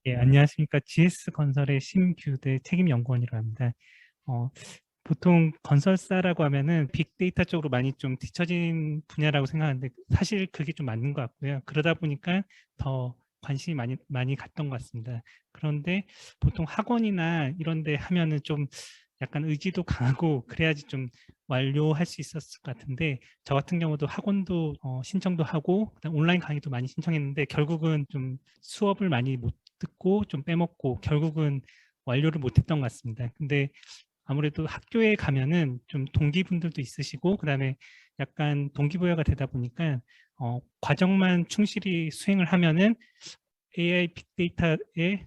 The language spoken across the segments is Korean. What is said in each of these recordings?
예, 안녕하십니까. GS건설의 심규대 책임연구원이라고 합니다. 어, 보통 건설사라고 하면은 빅데이터 쪽으로 많이 좀 뒤처진 분야라고 생각하는데 사실 그게 좀 맞는 것 같고요. 그러다 보니까 더 관심이 많이 갔던 것 같습니다. 그런데 보통 학원이나 이런 데 하면은 좀 약간 의지도 강하고 그래야지 좀 완료할 수 있었을 것 같은데 저 같은 경우도 학원도 신청도 하고 그다음 온라인 강의도 많이 신청했는데 결국은 좀 수업을 많이 못 듣고 좀 빼먹고 결국은 완료를 못했던 것 같습니다. 근데 아무래도 학교에 가면은 좀 동기분들도 있으시고 그다음에 약간 동기부여가 되다 보니까 과정만 충실히 수행을 하면은 AI 빅데이터의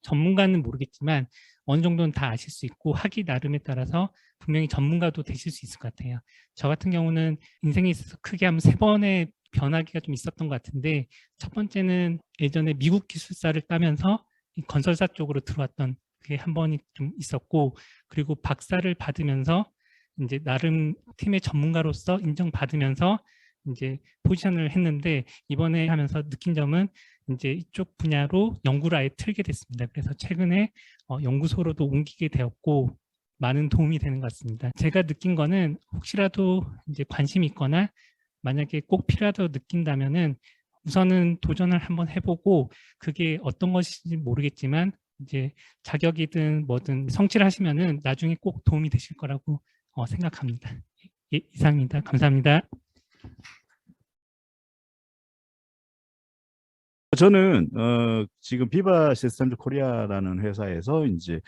전문가는 모르겠지만 어느 정도는 다 아실 수 있고 하기 나름에 따라서 분명히 전문가도 되실 수 있을 것 같아요. 저 같은 경우는 인생에 있어서 크게 하면 세 번의 변화기가 좀 있었던 것 같은데 첫 번째는 예전에 미국 기술사를 따면서 이 건설사 쪽으로 들어왔던 그게 한 번이 좀 있었고 그리고 박사를 받으면서 이제 나름 팀의 전문가로서 인정받으면서 이제 포지션을 했는데 이번에 하면서 느낀 점은 이제 이쪽 분야로 연구를 아예 틀게 됐습니다. 그래서 최근에 연구소로도 옮기게 되었고 많은 도움이 되는 것 같습니다. 제가 느낀 거는 혹시라도 이제 관심이 있거나 만약에 꼭 필요하다고 느낀다면은 우선은 도전을 한번 해보고 그게 어떤 것인지 모르겠지만 이제 자격이든 뭐든 성취를 하시면은 나중에 꼭 도움이 되실 거라고 생각합니다. 예, 이상입니다. 감사합니다. 저는 지금 비바 시스템즈 코리아라는 회사에서 이제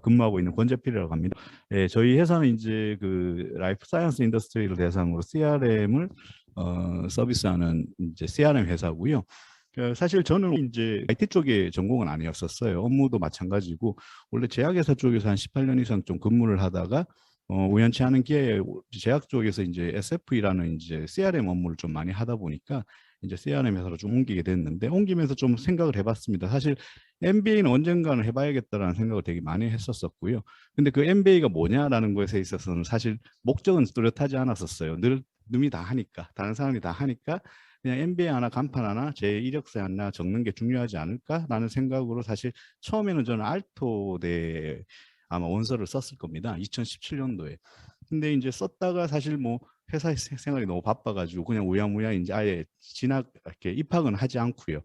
근무하고 있는 권재필이라고 합니다. 예, 저희 회사는 이제 그 라이프 사이언스 인더스트리를 대상으로 CRM을 서비스하는 이제 CRM 회사고요. 사실 저는 이제 IT 쪽에 전공은 아니었었어요. 업무도 마찬가지고 원래 제약회사 쪽에서 한 18년 이상 좀 근무를 하다가 우연치 않은 기회에 제약 쪽에서 이제 SF이라는 이제 CRM 업무를 좀 많이 하다 보니까 이제 CRM 회사로 좀 옮기게 됐는데 옮기면서 좀 생각을 해봤습니다. 사실 MBA는 언젠가는 해봐야겠다라는 생각을 되게 많이 했었었고요. 근데 그 MBA가 뭐냐라는 것에 있어서는 사실 목적은 뚜렷하지 않았었어요. 늘 남이 다 하니까 다른 사람이 다 하니까 그냥 MBA 하나 간판 하나 제 이력서에 하나 적는 게 중요하지 않을까라는 생각으로 사실 처음에는 저는 알토대 아마 원서를 썼을 겁니다. 2017년도에. 근데 이제 썼다가 사실 뭐 회사 생활이 너무 바빠가지고 그냥 우야무야 이제 아예 진학 이렇게 입학은 하지 않고요.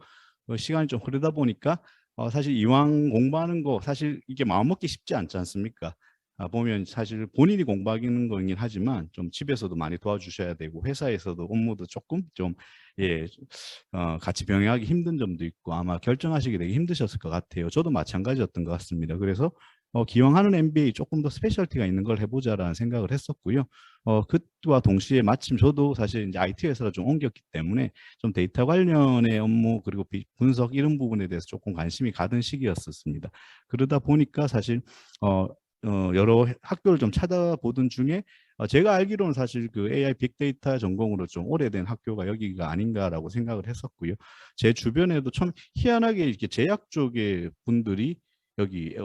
시간이 좀 흐르다 보니까 사실 이왕 공부하는 거 사실 이게 마음 먹기 쉽지 않지 않습니까? 보면 사실 본인이 공부하기는 거긴 하지만 좀 집에서도 많이 도와주셔야 되고 회사에서도 업무도 조금 좀 예, 같이 병행하기 힘든 점도 있고 아마 결정하시기 되게 힘드셨을 것 같아요. 저도 마찬가지였던 것 같습니다. 그래서 기왕하는 MBA 조금 더 스페셜티가 있는 걸 해보자라는 생각을 했었고요. 그와 동시에 마침 저도 사실 이제 IT 회사로 좀 옮겼기 때문에 좀 데이터 관련의 업무 그리고 분석 이런 부분에 대해서 조금 관심이 가던 시기였었습니다. 그러다 보니까 사실 어, 여러 학교를 좀 찾아보던 중에 제가 알기로는 사실 그 AI 빅데이터 전공으로 좀 오래된 학교가 여기가 아닌가라고 생각을 했었고요. 제 주변에도 참 희한하게 이렇게 제약 쪽의 분들이 여기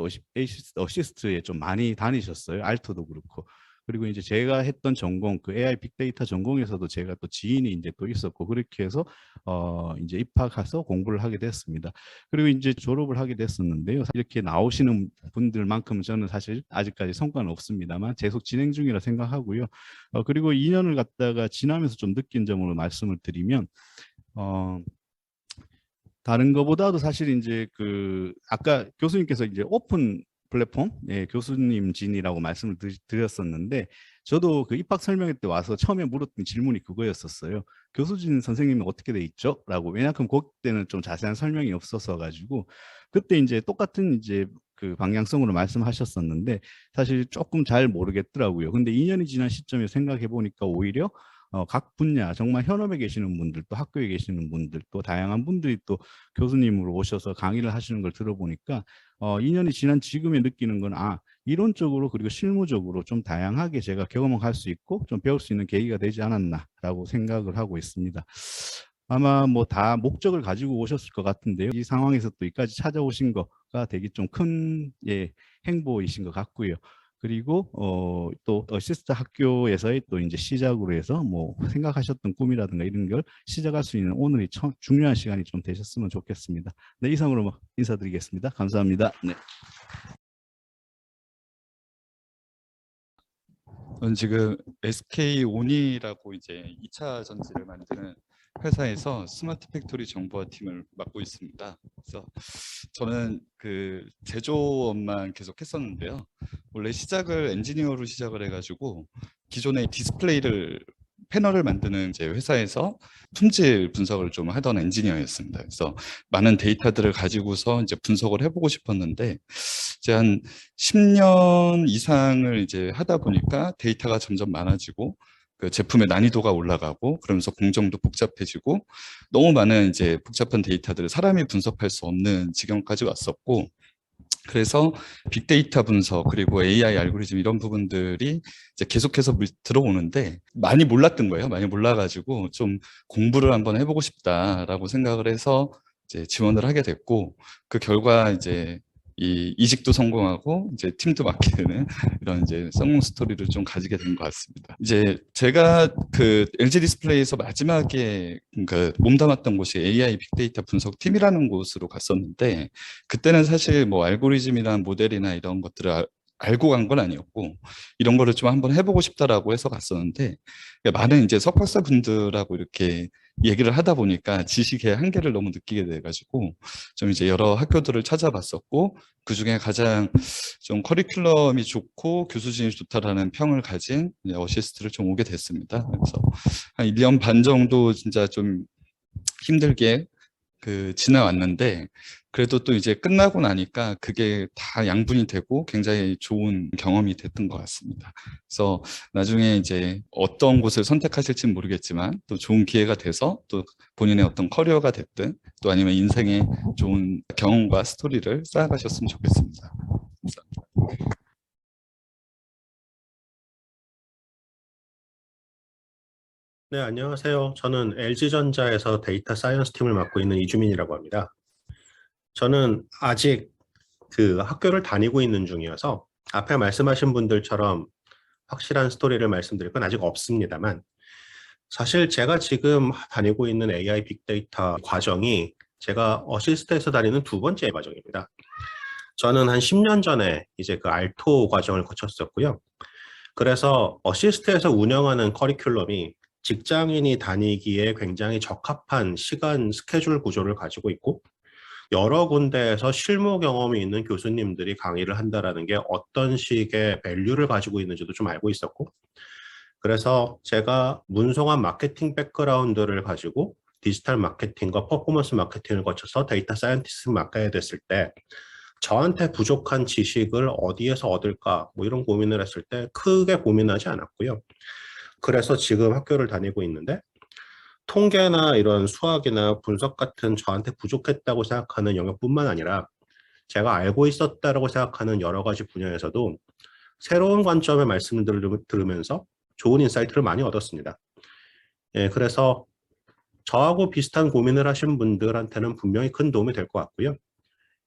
어시스트에 좀 많이 다니셨어요. 알토도 그렇고. 그리고 이제 제가 했던 전공 그 AI 빅데이터 전공에서도 제가 또 지인이 이제 또 있었고 그렇게 해서 이제 입학해서 공부를 하게 됐습니다. 그리고 이제 졸업을 하게 됐었는데요. 이렇게 나오시는 분들만큼 저는 사실 아직까지 성과는 없습니다만 계속 진행 중이라 생각하고요. 그리고 2년을 갖다가 지나면서 좀 느낀 점으로 말씀을 드리면 어, 다른 거보다도 사실 이제 그 아까 교수님께서 이제 오픈 플랫폼 예, 교수님 진이라고 말씀을 드렸었는데 저도 그 입학 설명회 때 와서 처음에 물었던 질문이 그거였었어요. 교수진 선생님은 어떻게 돼 있죠? 라고 왜냐하면 그때는 좀 자세한 설명이 없어서 가지고 그때 이제 똑같은 이제 그 방향성으로 말씀하셨었는데 사실 조금 잘 모르겠더라고요. 근데 2년이 지난 시점에 생각해 보니까 오히려 각 분야 정말 현업에 계시는 분들 또 학교에 계시는 분들 또 다양한 분들이 또 교수님으로 오셔서 강의를 하시는 걸 들어보니까 2년이 지난 지금에 느끼는 건 이론적으로 그리고 실무적으로 좀 다양하게 제가 경험할 수 있고 좀 배울 수 있는 계기가 되지 않았나라고 생각을 하고 있습니다. 아마 뭐 다 목적을 가지고 오셨을 것 같은데요. 이 상황에서 또 여기까지 찾아오신 거가 되게 좀 큰 행보이신 것 같고요. 그리고 또 어시스트 학교에서의 또 이제 시작으로 해서 뭐 생각하셨던 꿈이라든가 이런 걸 시작할 수 있는 오늘이 참 중요한 시간이 좀 되셨으면 좋겠습니다. 네, 이상으로 인사드리겠습니다. 감사합니다. 네. 저는 지금 SK온이라고 이제 2차 전지를 만드는 회사에서 스마트 팩토리 정보화 팀을 맡고 있습니다. 그래서 저는 그 제조업만 계속 했었는데요. 원래 시작을 엔지니어로 시작을 해가지고 기존의 패널을 만드는 이제 회사에서 품질 분석을 좀 하던 엔지니어였습니다. 그래서 많은 데이터들을 가지고서 이제 분석을 해보고 싶었는데 이제 한 10년 이상을 이제 하다 보니까 데이터가 점점 많아지고 그 제품의 난이도가 올라가고 그러면서 공정도 복잡해지고 너무 많은 이제 복잡한 데이터들을 사람이 분석할 수 없는 지경까지 왔었고 그래서 빅데이터 분석 그리고 AI 알고리즘 이런 부분들이 이제 계속해서 들어오는데 많이 몰랐던 거예요. 많이 몰라가지고 좀 공부를 한번 해보고 싶다라고 생각을 해서 이제 지원을 하게 됐고 그 결과 이제 이직도 성공하고 이제 팀도 맡게 되는 이런 이제 성공 스토리를 좀 가지게 된 것 같습니다. 이제 제가 그 LG 디스플레이에서 마지막에 그 몸담았던 곳이 AI 빅데이터 분석 팀이라는 곳으로 갔었는데 그때는 사실 뭐 알고리즘이나 모델이나 이런 것들을 알고 간 건 아니었고 이런 거를 좀 한번 해보고 싶다라고 해서 갔었는데 많은 이제 석박사 분들하고 이렇게 얘기를 하다 보니까 지식의 한계를 너무 느끼게 돼가지고 좀 이제 여러 학교들을 찾아봤었고 그 중에 가장 좀 커리큘럼이 좋고 교수진이 좋다라는 평을 가진 어시스트를 좀 오게 됐습니다. 그래서 한 1년 반 정도 진짜 좀 힘들게 그 지나왔는데 그래도 또 이제 끝나고 나니까 그게 다 양분이 되고 굉장히 좋은 경험이 됐던 것 같습니다. 그래서 나중에 이제 어떤 곳을 선택하실지는 모르겠지만 또 좋은 기회가 돼서 또 본인의 어떤 커리어가 됐든 또 아니면 인생의 좋은 경험과 스토리를 쌓아가셨으면 좋겠습니다. 감사합니다. 네, 안녕하세요. 저는 LG전자에서 데이터 사이언스 팀을 맡고 있는 이주민이라고 합니다. 저는 아직 그 학교를 다니고 있는 중이어서 앞에 말씀하신 분들처럼 확실한 스토리를 말씀드릴 건 아직 없습니다만 사실 제가 지금 다니고 있는 AI 빅데이터 과정이 제가 어시스트에서 다니는 두 번째 과정입니다. 저는 한 10년 전에 이제 그 알토 과정을 거쳤었고요. 그래서 어시스트에서 운영하는 커리큘럼이 직장인이 다니기에 굉장히 적합한 시간 스케줄 구조를 가지고 있고 여러 군데에서 실무 경험이 있는 교수님들이 강의를 한다라는 게 어떤 식의 밸류를 가지고 있는지도 좀 알고 있었고 그래서 제가 문송한 마케팅 백그라운드를 가지고 디지털 마케팅과 퍼포먼스 마케팅을 거쳐서 데이터 사이언티스트 맡게 됐을 때 저한테 부족한 지식을 어디에서 얻을까 뭐 이런 고민을 했을 때 크게 고민하지 않았고요. 그래서 지금 학교를 다니고 있는데 통계나 이런 수학이나 분석 같은 저한테 부족했다고 생각하는 영역뿐만 아니라 제가 알고 있었다고 생각하는 여러 가지 분야에서도 새로운 관점의 말씀을 들으면서 좋은 인사이트를 많이 얻었습니다. 예, 그래서 저하고 비슷한 고민을 하신 분들한테는 분명히 큰 도움이 될 것 같고요.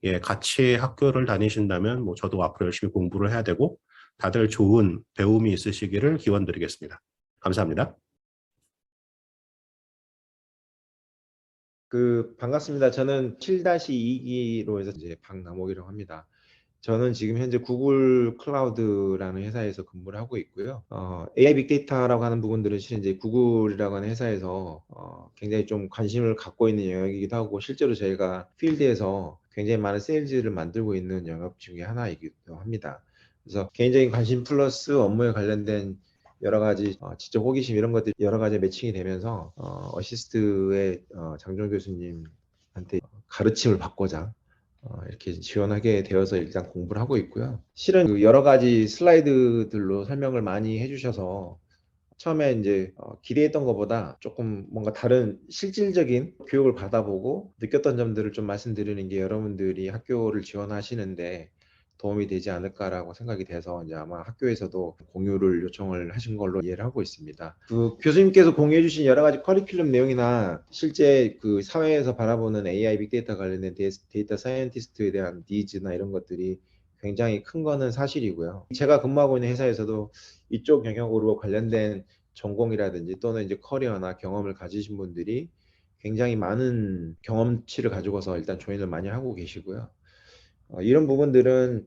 예, 같이 학교를 다니신다면 뭐 저도 앞으로 열심히 공부를 해야 되고 다들 좋은 배움이 있으시기를 기원드리겠습니다. 감사합니다. 반갑습니다. 저는 7-2기로 해서 이제 박남옥이라고 합니다. 저는 지금 현재 구글 클라우드라는 회사에서 근무를 하고 있고요. AI 빅데이터라고 하는 부분들은 실은 이제 구글이라고 하는 회사에서 굉장히 좀 관심을 갖고 있는 영역이기도 하고 실제로 저희가 필드에서 굉장히 많은 세일즈를 만들고 있는 영역 중에 하나이기도 합니다. 그래서 개인적인 관심 플러스 업무에 관련된 여러 가지 지적 호기심 이런 것들이 여러 가지 매칭이 되면서 어시스트의 장종 교수님한테 가르침을 받고자 이렇게 지원하게 되어서 일단 공부를 하고 있고요. 실은 그 여러 가지 슬라이드들로 설명을 많이 해주셔서 처음에 이제 기대했던 것보다 조금 뭔가 다른 실질적인 교육을 받아보고 느꼈던 점들을 좀 말씀드리는 게 여러분들이 학교를 지원하시는데 도움이 되지 않을까라고 생각이 돼서 이제 아마 학교에서도 공유를 요청을 하신 걸로 이해를 하고 있습니다. 그 교수님께서 공유해 주신 여러 가지 커리큘럼 내용이나 실제 그 사회에서 바라보는 AI 빅데이터 관련된 데이터 사이언티스트에 대한 니즈나 이런 것들이 굉장히 큰 거는 사실이고요. 제가 근무하고 있는 회사에서도 이쪽 영역으로 관련된 전공이라든지 또는 이제 커리어나 경험을 가지신 분들이 굉장히 많은 경험치를 가지고서 일단 조인을 많이 하고 계시고요. 이런 부분들은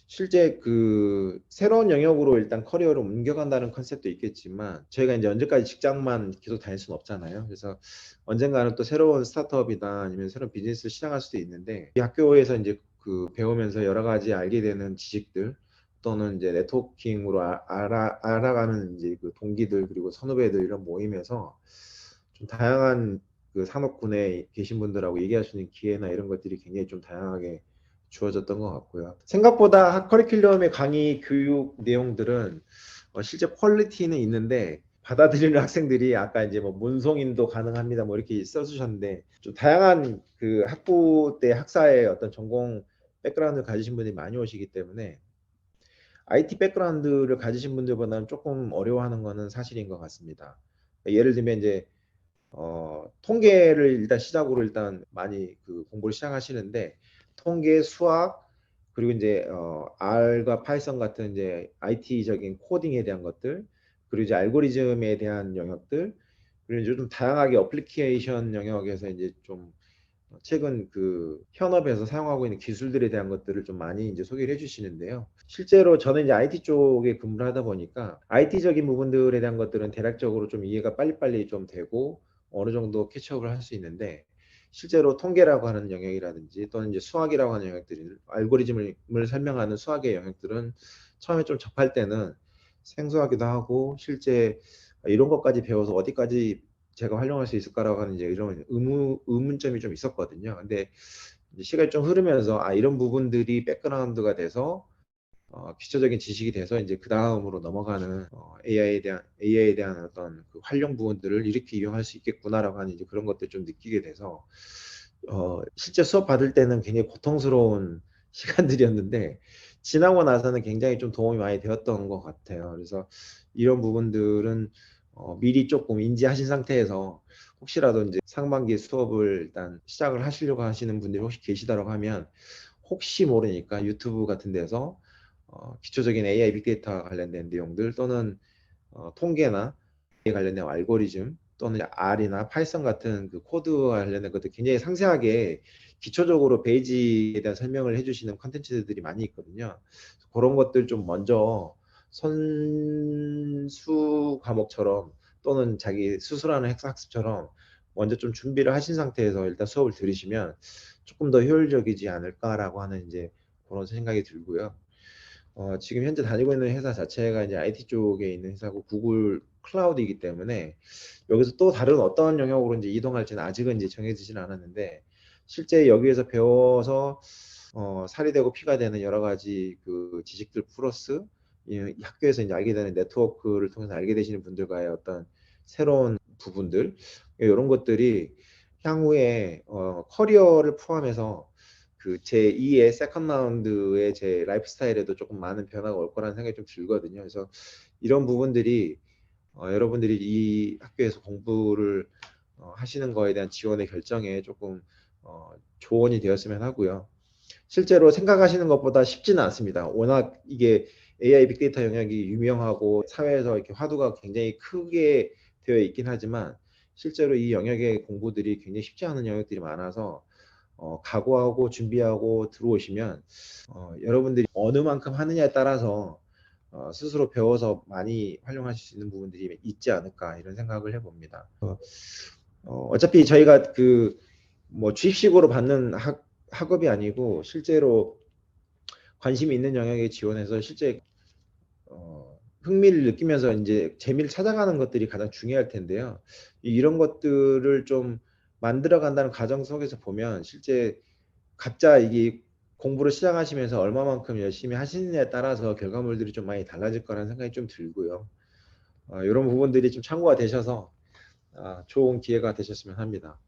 실제 그 새로운 영역으로 일단 커리어를 옮겨간다는 컨셉도 있겠지만 저희가 이제 언제까지 직장만 계속 다닐 수는 없잖아요. 그래서 언젠가는 또 새로운 스타트업이나 아니면 새로운 비즈니스를 시작할 수도 있는데 이 학교에서 이제 그 배우면서 여러 가지 알게 되는 지식들 또는 이제 네트워킹으로 알아가는 이제 그 동기들 그리고 선후배들 이런 모임에서 좀 다양한 그 산업군에 계신 분들하고 얘기할 수 있는 기회나 이런 것들이 굉장히 좀 다양하게 주어졌던 것 같고요. 생각보다 커리큘럼의 강의 교육 내용들은 실제 퀄리티는 있는데 받아들이는 학생들이 아까 이제 뭐 문송인도 가능합니다 뭐 이렇게 써주셨는데 좀 다양한 그 학부 때 학사의 어떤 전공 백그라운드를 가지신 분들이 많이 오시기 때문에 IT 백그라운드를 가지신 분들보다는 조금 어려워하는 것은 사실인 것 같습니다. 예를 들면 이제 통계를 일단 시작으로 일단 많이 그 공부를 시작하시는데 통계, 수학 그리고 이제 R과 파이썬 같은 이제 IT적인 코딩에 대한 것들 그리고 이제 알고리즘에 대한 영역들 그리고 이제 좀 다양하게 어플리케이션 영역에서 이제 좀 최근 그 현업에서 사용하고 있는 기술들에 대한 것들을 좀 많이 이제 소개를 해주시는데요. 실제로 저는 이제 IT 쪽에 근무를 하다 보니까 IT적인 부분들에 대한 것들은 대략적으로 좀 이해가 빨리빨리 좀 되고 어느 정도 캐치업을 할 수 있는데 실제로 통계라고 하는 영역이라든지 또는 이제 수학이라고 하는 영역들이 알고리즘을 설명하는 수학의 영역들은 처음에 좀 접할 때는 생소하기도 하고 실제 이런 것까지 배워서 어디까지 제가 활용할 수 있을까라고 하는 이제 이런 의문점이 좀 있었거든요. 근데 이제 시간이 좀 흐르면서 이런 부분들이 백그라운드가 돼서 기초적인 지식이 돼서 이제 그 다음으로 넘어가는 AI에 대한 어떤 그 활용 부분들을 이렇게 이용할 수 있겠구나라고 하는 이제 그런 것들 좀 느끼게 돼서 실제 수업 받을 때는 굉장히 고통스러운 시간들이었는데 지나고 나서는 굉장히 좀 도움이 많이 되었던 것 같아요. 그래서 이런 부분들은 미리 조금 인지하신 상태에서 혹시라도 이제 상반기 수업을 일단 시작을 하시려고 하시는 분들이 혹시 계시다고 하면 혹시 모르니까 유튜브 같은 데서 기초적인 AI 빅데이터 관련된 내용들 또는 통계나 관련된 알고리즘 또는 R이나 파이썬 같은 그 코드와 관련된 것들 굉장히 상세하게 기초적으로 베이직에 대한 설명을 해주시는 컨텐츠들이 많이 있거든요. 그런 것들 좀 먼저 선수 과목처럼 또는 자기 스스로하는 학습처럼 먼저 좀 준비를 하신 상태에서 일단 수업을 들으시면 조금 더 효율적이지 않을까라고 하는 이제 그런 생각이 들고요. 지금 현재 다니고 있는 회사 자체가 이제 IT 쪽에 있는 회사고 구글 클라우드이기 때문에 여기서 또 다른 어떤 영역으로 이제 이동할지는 아직은 이제 정해지진 않았는데 실제 여기에서 배워서 살이 되고 피가 되는 여러 가지 그 지식들 플러스 이 학교에서 이제 알게 되는 네트워크를 통해서 알게 되시는 분들과의 어떤 새로운 부분들 이런 것들이 향후에 커리어를 포함해서 그 제2의 세컨드 라운드의 제 라이프 스타일에도 조금 많은 변화가 올 거라는 생각이 좀 들거든요. 그래서 이런 부분들이 여러분들이 이 학교에서 공부를 하시는 거에 대한 지원의 결정에 조금 조언이 되었으면 하고요. 실제로 생각하시는 것보다 쉽지는 않습니다. 워낙 이게 AI 빅데이터 영역이 유명하고 사회에서 이렇게 화두가 굉장히 크게 되어 있긴 하지만 실제로 이 영역의 공부들이 굉장히 쉽지 않은 영역들이 많아서 각오하고 준비하고 들어오시면 여러분들이 어느 만큼 하느냐에 따라서 스스로 배워서 많이 활용하실 수 있는 부분들이 있지 않을까 이런 생각을 해봅니다. 어차피 저희가 그 뭐 주입식으로 받는 학업이 아니고 실제로 관심이 있는 영역에 지원해서 실제 흥미를 느끼면서 이제 재미를 찾아가는 것들이 가장 중요할 텐데요. 이런 것들을 좀 만들어 간다는 과정 속에서 보면 실제 각자 이게 공부를 시작하시면서 얼마만큼 열심히 하시느냐에 따라서 결과물들이 좀 많이 달라질 거라는 생각이 좀 들고요. 이런 부분들이 좀 참고가 되셔서 좋은 기회가 되셨으면 합니다.